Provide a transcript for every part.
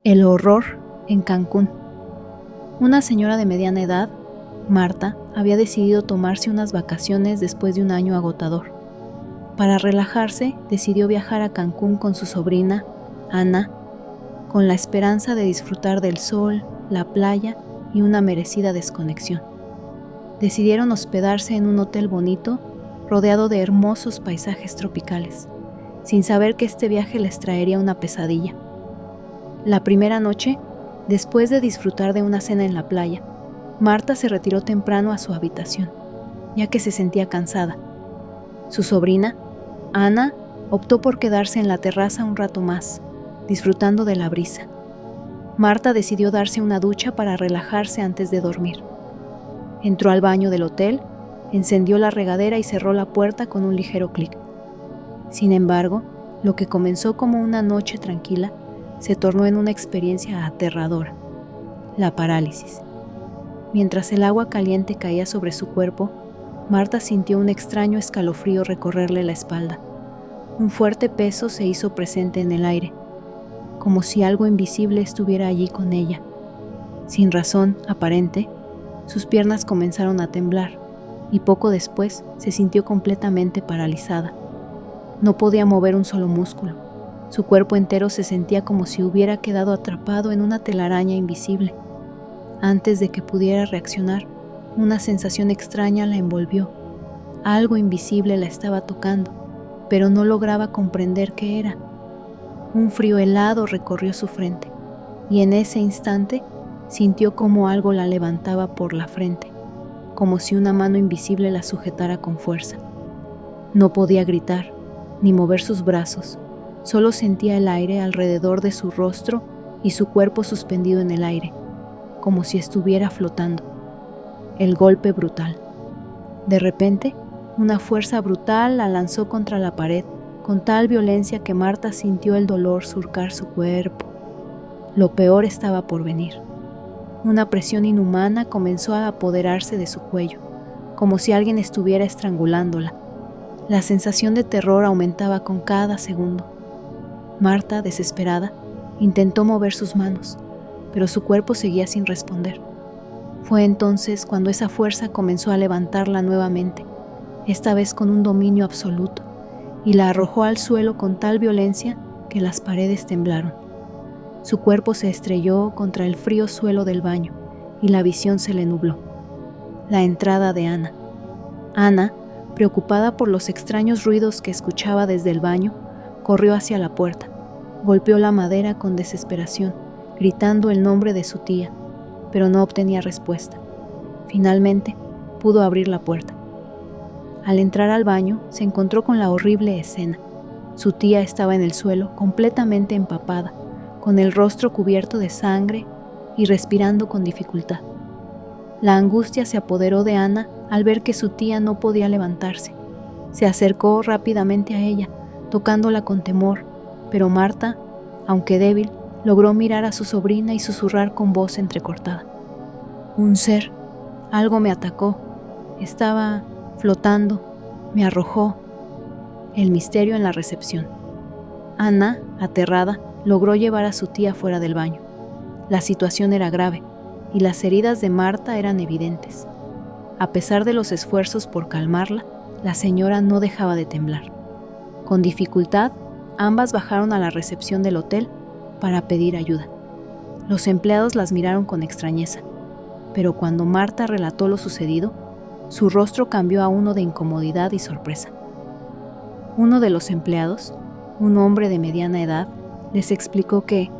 El horror en Cancún. Una señora de mediana edad, Marta, había decidido tomarse unas vacaciones después de un año agotador. Para relajarse, decidió viajar a Cancún con su sobrina, Ana, con la esperanza de disfrutar del sol, la playa y una merecida desconexión. Decidieron hospedarse en un hotel bonito, rodeado de hermosos paisajes tropicales, sin saber que este viaje les traería una pesadilla. La primera noche, después de disfrutar de una cena en la playa, Marta se retiró temprano a su habitación, ya que se sentía cansada. Su sobrina, Ana, optó por quedarse en la terraza un rato más, disfrutando de la brisa. Marta decidió darse una ducha para relajarse antes de dormir. Entró al baño del hotel, encendió la regadera y cerró la puerta con un ligero clic. Sin embargo, lo que comenzó como una noche tranquila se tornó en una experiencia aterradora: la parálisis. Mientras el agua caliente caía sobre su cuerpo, Marta sintió un extraño escalofrío recorrerle la espalda. Un fuerte peso se hizo presente en el aire, como si algo invisible estuviera allí con ella. Sin razón aparente, sus piernas comenzaron a temblar y poco después se sintió completamente paralizada. No podía mover un solo músculo. Su cuerpo entero se sentía como si hubiera quedado atrapado en una telaraña invisible. Antes de que pudiera reaccionar, una sensación extraña la envolvió. Algo invisible la estaba tocando, pero no lograba comprender qué era. Un frío helado recorrió su frente, y en ese instante sintió como algo la levantaba por la frente, como si una mano invisible la sujetara con fuerza. No podía gritar, ni mover sus brazos. Solo sentía el aire alrededor de su rostro y su cuerpo suspendido en el aire, como si estuviera flotando. El golpe brutal. De repente, una fuerza brutal la lanzó contra la pared, con tal violencia que Marta sintió el dolor surcar su cuerpo. Lo peor estaba por venir. Una presión inhumana comenzó a apoderarse de su cuello, como si alguien estuviera estrangulándola. La sensación de terror aumentaba con cada segundo. Marta, desesperada, intentó mover sus manos, pero su cuerpo seguía sin responder. Fue entonces cuando esa fuerza comenzó a levantarla nuevamente, esta vez con un dominio absoluto, y la arrojó al suelo con tal violencia que las paredes temblaron. Su cuerpo se estrelló contra el frío suelo del baño y la visión se le nubló. La entrada de Ana. Ana, preocupada por los extraños ruidos que escuchaba desde el baño, corrió hacia la puerta. Golpeó la madera con desesperación, gritando el nombre de su tía, pero no obtenía respuesta. Finalmente, pudo abrir la puerta. Al entrar al baño, se encontró con la horrible escena. Su tía estaba en el suelo, completamente empapada, con el rostro cubierto de sangre y respirando con dificultad. La angustia se apoderó de Ana al ver que su tía no podía levantarse. Se acercó rápidamente a ella, tocándola con temor, pero Marta, aunque débil, logró mirar a su sobrina y susurrar con voz entrecortada: «Un ser, algo me atacó, estaba flotando, me arrojó». El misterio en la recepción. Ana, aterrada, logró llevar a su tía fuera del baño. La situación era grave y las heridas de Marta eran evidentes. A pesar de los esfuerzos por calmarla, la señora no dejaba de temblar. Con dificultad, ambas bajaron a la recepción del hotel para pedir ayuda. Los empleados las miraron con extrañeza, pero cuando Marta relató lo sucedido, su rostro cambió a uno de incomodidad y sorpresa. Uno de los empleados, un hombre de mediana edad, les explicó que,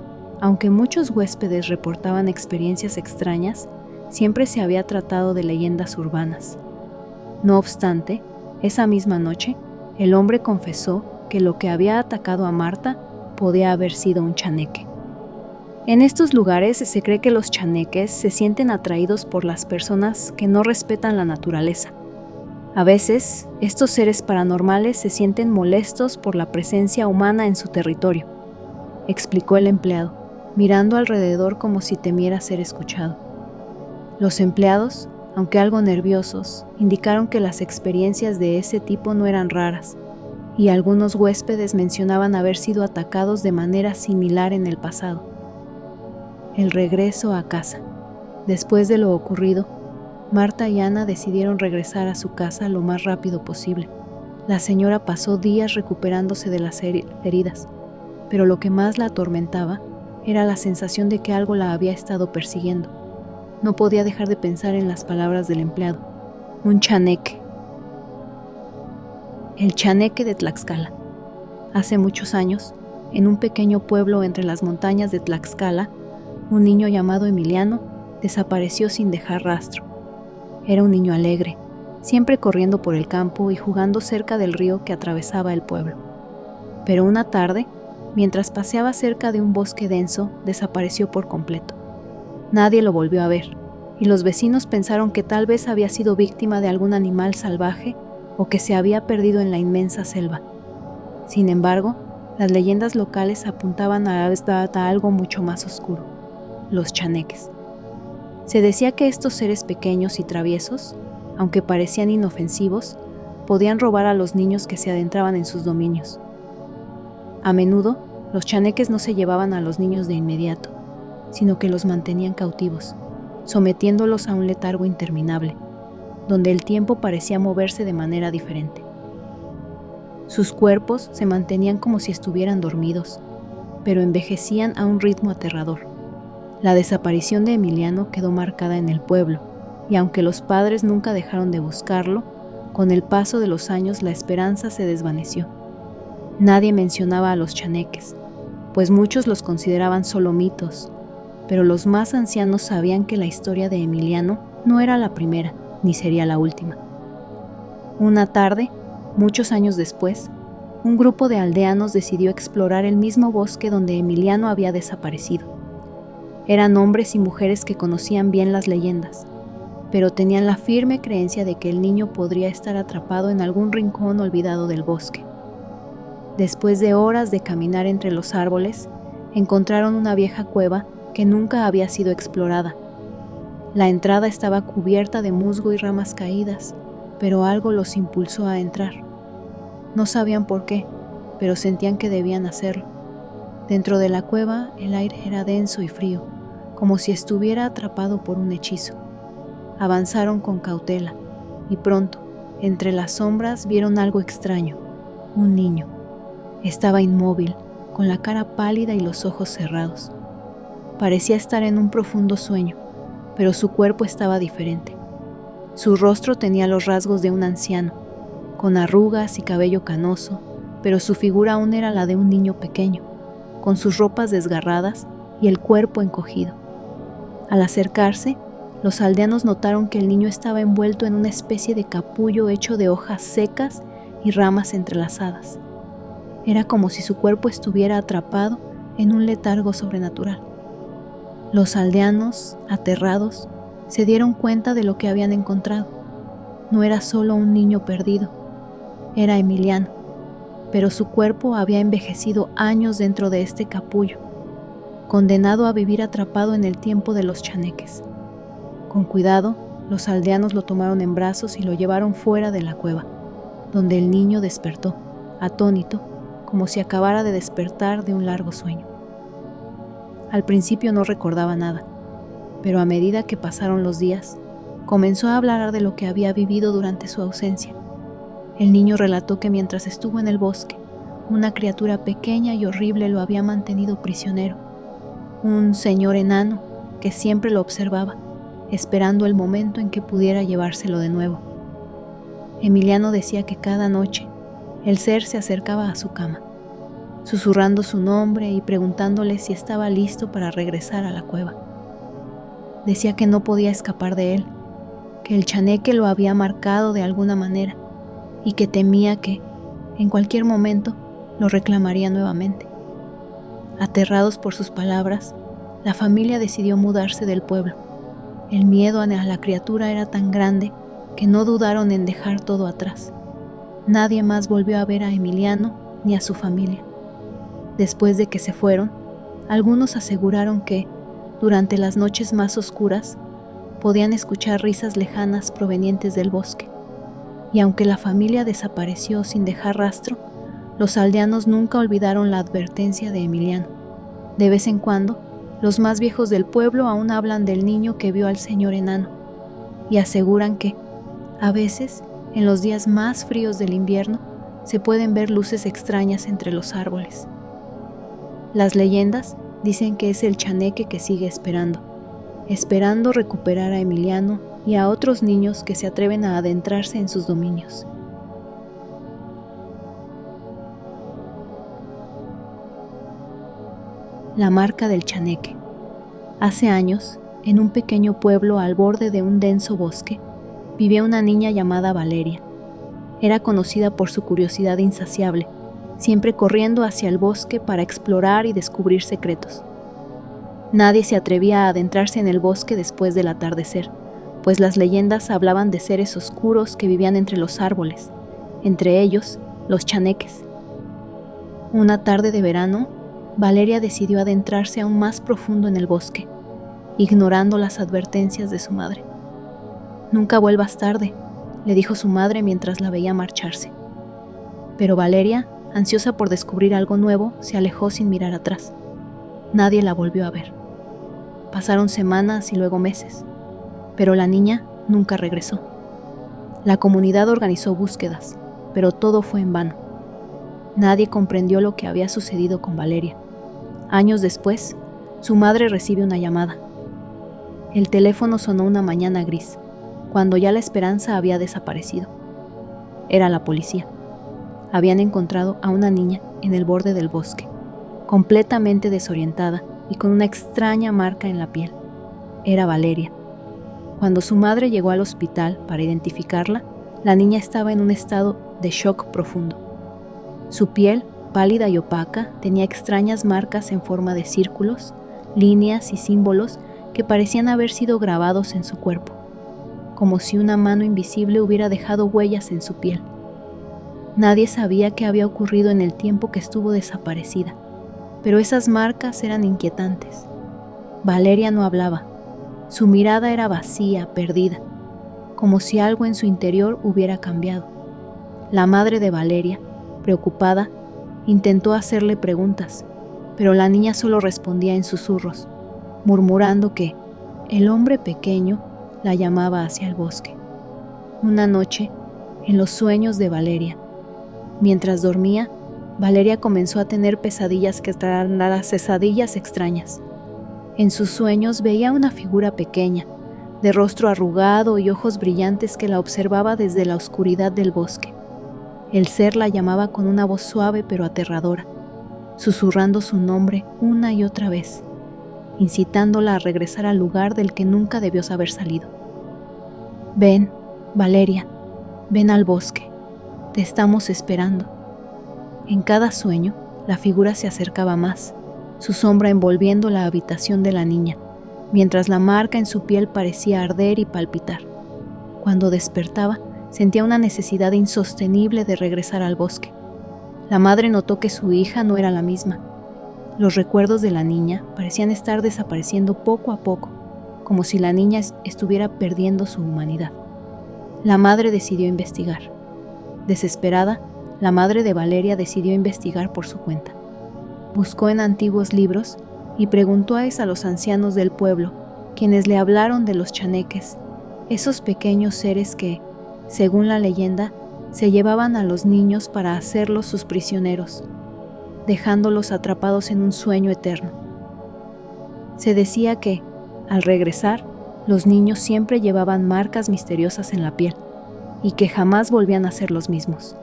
aunque muchos huéspedes reportaban experiencias extrañas, siempre se había tratado de leyendas urbanas. No obstante, esa misma noche, el hombre confesó que lo que había atacado a Marta podía haber sido un chaneque. En estos lugares se cree que los chaneques se sienten atraídos por las personas que no respetan la naturaleza. A veces, estos seres paranormales se sienten molestos por la presencia humana en su territorio, explicó el empleado, mirando alrededor como si temiera ser escuchado. Los empleados, aunque algo nerviosos, indicaron que las experiencias de ese tipo no eran raras, y algunos huéspedes mencionaban haber sido atacados de manera similar en el pasado. el regreso a casa. Después de lo ocurrido, Marta y Ana decidieron regresar a su casa lo más rápido posible. La señora pasó días recuperándose de las heridas, pero lo que más la atormentaba era la sensación de que algo la había estado persiguiendo. No podía dejar de pensar en las palabras del empleado. Un chaneque. El chaneque de Tlaxcala. Hace muchos años, en un pequeño pueblo entre las montañas de Tlaxcala, un niño llamado Emiliano desapareció sin dejar rastro. Era un niño alegre, siempre corriendo por el campo y jugando cerca del río que atravesaba el pueblo. Pero una tarde, mientras paseaba cerca de un bosque denso, desapareció por completo. Nadie lo volvió a ver, y los vecinos pensaron que tal vez había sido víctima de algún animal salvaje o que se había perdido en la inmensa selva. Sin embargo, las leyendas locales apuntaban a algo mucho más oscuro: los chaneques. Se decía que estos seres pequeños y traviesos, aunque parecían inofensivos, podían robar a los niños que se adentraban en sus dominios. A menudo, los chaneques no se llevaban a los niños de inmediato, sino que los mantenían cautivos, sometiéndolos a un letargo interminable, donde el tiempo parecía moverse de manera diferente. Sus cuerpos se mantenían como si estuvieran dormidos, pero envejecían a un ritmo aterrador. La desaparición de Emiliano quedó marcada en el pueblo, y aunque los padres nunca dejaron de buscarlo, con el paso de los años la esperanza se desvaneció. Nadie mencionaba a los chaneques, pues muchos los consideraban solo mitos, pero los más ancianos sabían que la historia de Emiliano no era la primera, ni sería la última. Una tarde, muchos años después, un grupo de aldeanos decidió explorar el mismo bosque donde Emiliano había desaparecido. Eran hombres y mujeres que conocían bien las leyendas, pero tenían la firme creencia de que el niño podría estar atrapado en algún rincón olvidado del bosque. Después de horas de caminar entre los árboles, encontraron una vieja cueva que nunca había sido explorada. La entrada estaba cubierta de musgo y ramas caídas, pero algo los impulsó a entrar. No sabían por qué, pero sentían que debían hacerlo. Dentro de la cueva, el aire era denso y frío, como si estuviera atrapado por un hechizo. Avanzaron con cautela, y pronto, entre las sombras, vieron algo extraño: un niño. Estaba inmóvil, con la cara pálida y los ojos cerrados. Parecía estar en un profundo sueño, pero su cuerpo estaba diferente. Su rostro tenía los rasgos de un anciano, con arrugas y cabello canoso, pero su figura aún era la de un niño pequeño, con sus ropas desgarradas y el cuerpo encogido. Al acercarse, los aldeanos notaron que el niño estaba envuelto en una especie de capullo hecho de hojas secas y ramas entrelazadas. Era como si su cuerpo estuviera atrapado en un letargo sobrenatural. Los aldeanos, aterrados, se dieron cuenta de lo que habían encontrado. No era solo un niño perdido, era Emiliano, pero su cuerpo había envejecido años dentro de este capullo, condenado a vivir atrapado en el tiempo de los chaneques. Con cuidado, los aldeanos lo tomaron en brazos y lo llevaron fuera de la cueva, donde el niño despertó, atónito, como si acabara de despertar de un largo sueño. Al principio no recordaba nada, pero a medida que pasaron los días, comenzó a hablar de lo que había vivido durante su ausencia. El niño relató que mientras estuvo en el bosque, una criatura pequeña y horrible lo había mantenido prisionero. Un señor enano que siempre lo observaba, esperando el momento en que pudiera llevárselo de nuevo. Emiliano decía que cada noche el ser se acercaba a su cama, susurrando su nombre y preguntándole si estaba listo para regresar a la cueva. Decía que no podía escapar de él, que el chaneque lo había marcado de alguna manera y que temía que, en cualquier momento, lo reclamaría nuevamente. Aterrados por sus palabras, la familia decidió mudarse del pueblo. El miedo a la criatura era tan grande que no dudaron en dejar todo atrás. Nadie más volvió a ver a Emiliano ni a su familia. Después de que se fueron, algunos aseguraron que, durante las noches más oscuras, podían escuchar risas lejanas provenientes del bosque. Y aunque la familia desapareció sin dejar rastro, los aldeanos nunca olvidaron la advertencia de Emiliano. De vez en cuando, Los más viejos del pueblo aún hablan del niño que vio al señor enano y aseguran que, a veces, en los días más fríos del invierno, se pueden ver luces extrañas entre los árboles. Las leyendas dicen que es el chaneque que sigue esperando recuperar a Emiliano y a otros niños que se atreven a adentrarse en sus dominios. La marca del chaneque. Hace años, en un pequeño pueblo al borde de un denso bosque, vivía una niña llamada Valeria. Era conocida por su curiosidad insaciable, siempre corriendo hacia el bosque para explorar y descubrir secretos. Nadie se atrevía a adentrarse en el bosque después del atardecer, pues las leyendas hablaban de seres oscuros que vivían entre los árboles, entre ellos los chaneques. Una tarde de verano, Valeria decidió adentrarse aún más profundo en el bosque, ignorando las advertencias de su madre. «Nunca vuelvas tarde», le dijo su madre mientras la veía marcharse. Pero Valeria, ansiosa por descubrir algo nuevo, se alejó sin mirar atrás. Nadie la volvió a ver. Pasaron semanas y luego meses, pero la niña nunca regresó. La comunidad organizó búsquedas, pero todo fue en vano. Nadie comprendió lo que había sucedido con Valeria. Años después, su madre recibe una llamada. El teléfono sonó una mañana gris, cuando ya la esperanza había desaparecido. Era la policía. Habían encontrado a una niña en el borde del bosque, completamente desorientada y con una extraña marca en la piel. Era Valeria. Cuando su madre llegó al hospital para identificarla, la niña estaba en un estado de shock profundo. Su piel, pálida y opaca, tenía extrañas marcas en forma de círculos, líneas y símbolos que parecían haber sido grabados en su cuerpo, como si una mano invisible hubiera dejado huellas en su piel. Nadie sabía qué había ocurrido en el tiempo que estuvo desaparecida, pero esas marcas eran inquietantes. Valeria no hablaba. Su mirada era vacía, perdida, como si algo en su interior hubiera cambiado. La madre de Valeria, preocupada, intentó hacerle preguntas, pero la niña solo respondía en susurros, murmurando que el hombre pequeño la llamaba hacia el bosque. Una noche, en los sueños de Valeria, mientras dormía, Valeria comenzó a tener pesadillas que traían las pesadillas extrañas. En sus sueños veía una figura pequeña, de rostro arrugado y ojos brillantes que la observaba desde la oscuridad del bosque. El ser la llamaba con una voz suave pero aterradora, susurrando su nombre una y otra vez, incitándola a regresar al lugar del que nunca debió haber salido. «Ven, Valeria, ven al bosque, te estamos esperando». En cada sueño, la figura se acercaba más, su sombra envolviendo la habitación de la niña, mientras la marca en su piel parecía arder y palpitar. Cuando despertaba, sentía una necesidad insostenible de regresar al bosque. La madre notó que su hija no era la misma. Los recuerdos de la niña parecían estar desapareciendo poco a poco, como si la niña estuviera perdiendo su humanidad. La madre decidió investigar. Desesperada, la madre de Valeria decidió investigar por su cuenta. Buscó en antiguos libros y preguntó a los ancianos del pueblo, quienes le hablaron de los chaneques, esos pequeños seres que, según la leyenda, se llevaban a los niños para hacerlos sus prisioneros, dejándolos atrapados en un sueño eterno. Se decía que, al regresar, los niños siempre llevaban marcas misteriosas en la piel y que jamás volvían a ser los mismos.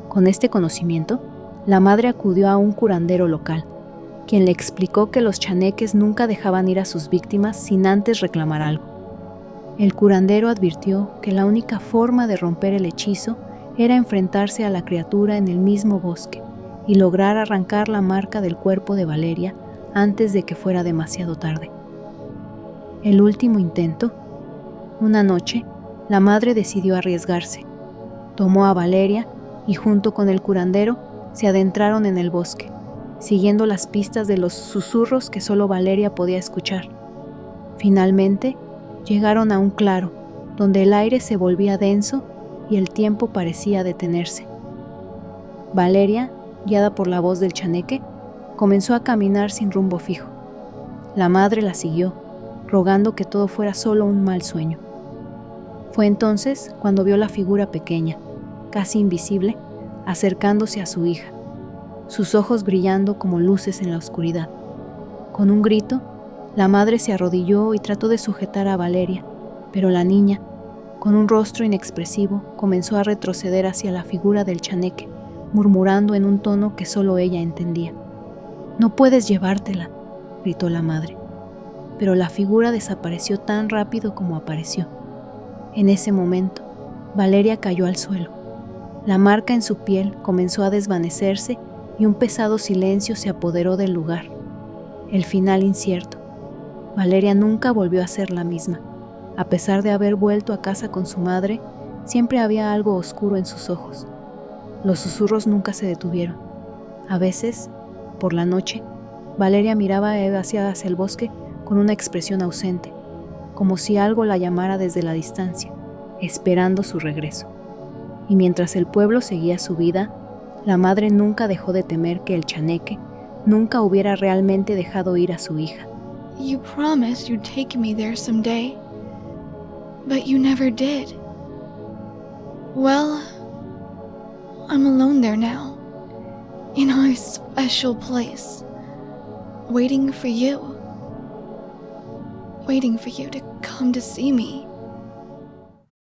Con este conocimiento, la madre acudió a un curandero local, quien le explicó que los chaneques nunca dejaban ir a sus víctimas sin antes reclamar algo. El curandero advirtió que la única forma de romper el hechizo era enfrentarse a la criatura en el mismo bosque y lograr arrancar la marca del cuerpo de Valeria antes de que fuera demasiado tarde. El último intento. Una noche, la madre decidió arriesgarse. Tomó a Valeria y junto con el curandero se adentraron en el bosque, siguiendo las pistas de los susurros que solo Valeria podía escuchar. Finalmente, llegaron a un claro, donde el aire se volvía denso y el tiempo parecía detenerse. Valeria, guiada por la voz del chaneque, comenzó a caminar sin rumbo fijo, La madre la siguió, rogando que todo fuera solo un mal sueño. Fue entonces cuando vio la figura pequeña, casi invisible, acercándose a su hija, sus ojos brillando como luces en la oscuridad. Con un grito, la madre se arrodilló y trató de sujetar a Valeria, pero la niña, con un rostro inexpresivo, comenzó a retroceder hacia la figura del chaneque, murmurando en un tono que solo ella entendía. «No puedes llevártela», gritó la madre, pero la figura desapareció tan rápido como apareció. En ese momento, Valeria cayó al suelo. La marca en su piel comenzó a desvanecerse y un pesado silencio se apoderó del lugar. El final incierto. Valeria nunca volvió a ser la misma. A pesar de haber vuelto a casa con su madre, siempre había algo oscuro en sus ojos. Los susurros nunca se detuvieron. A veces, por la noche, Valeria miraba hacia el bosque con una expresión ausente, como si algo la llamara desde la distancia, esperando su regreso. Y mientras el pueblo seguía su vida, la madre nunca dejó de temer que el chaneque nunca hubiera realmente dejado ir a su hija. You promised you'd take me there someday, but you never did. Well, I'm alone there now, in our special place, waiting for you to come to see me.